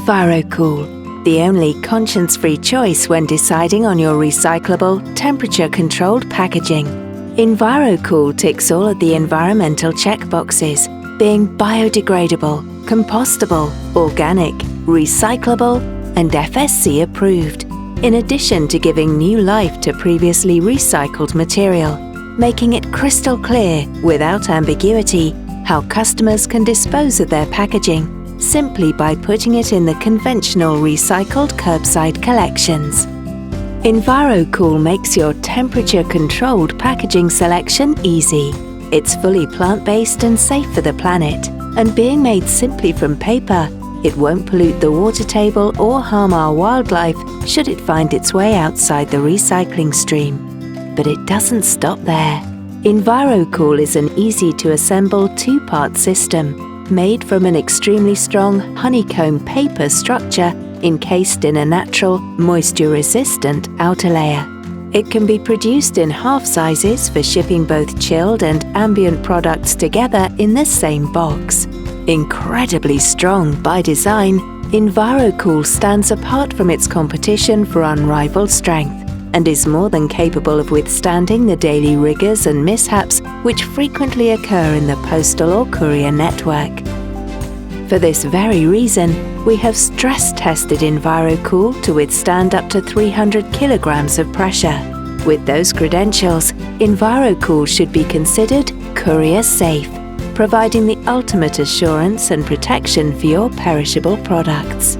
EnviroCool, the only conscience-free choice when deciding on your recyclable, temperature-controlled packaging. EnviroCool ticks all of the environmental checkboxes, being biodegradable, compostable, organic, recyclable, and FSC approved, in addition to giving new life to previously recycled material, making it crystal clear, without ambiguity, how customers can dispose of their packaging simply by putting it in the conventional recycled curbside collections. EnviroCool makes your temperature-controlled packaging selection easy. It's fully plant-based and safe for the planet, and being made simply from paper, it won't pollute the water table or harm our wildlife should it find its way outside the recycling stream. But it doesn't stop there. EnviroCool is an easy-to-assemble two-part system made from an extremely strong honeycomb paper structure encased in a natural, moisture-resistant outer layer. It can be produced in half sizes for shipping both chilled and ambient products together in the same box. Incredibly strong by design, EnviroCool stands apart from its competition for unrivaled strength and is more than capable of withstanding the daily rigors and mishaps which frequently occur in the postal or courier network. For this very reason, we have stress-tested EnviroCool to withstand up to 300 kilograms of pressure. With those credentials, EnviroCool should be considered courier safe, providing the ultimate assurance and protection for your perishable products.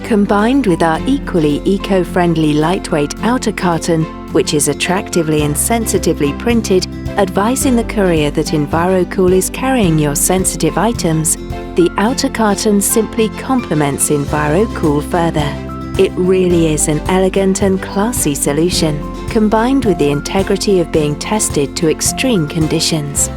Combined with our equally eco-friendly lightweight outer carton, which is attractively and sensitively printed, advising the courier that EnviroCool is carrying your sensitive items, the outer carton simply complements EnviroCool further. It really is an elegant and classy solution, combined with the integrity of being tested to extreme conditions.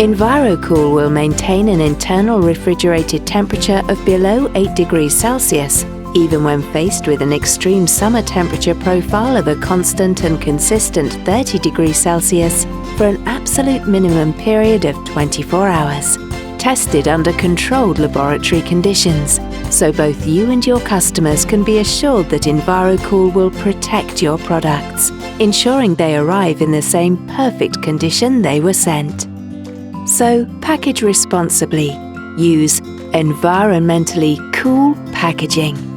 EnviroCool will maintain an internal refrigerated temperature of below 8 degrees Celsius, even when faced with an extreme summer temperature profile of a constant and consistent 30 degrees Celsius for an absolute minimum period of 24 hours. Tested under controlled laboratory conditions, so both you and your customers can be assured that EnviroCool will protect your products, ensuring they arrive in the same perfect condition they were sent. So, package responsibly. Use environmentally cool packaging.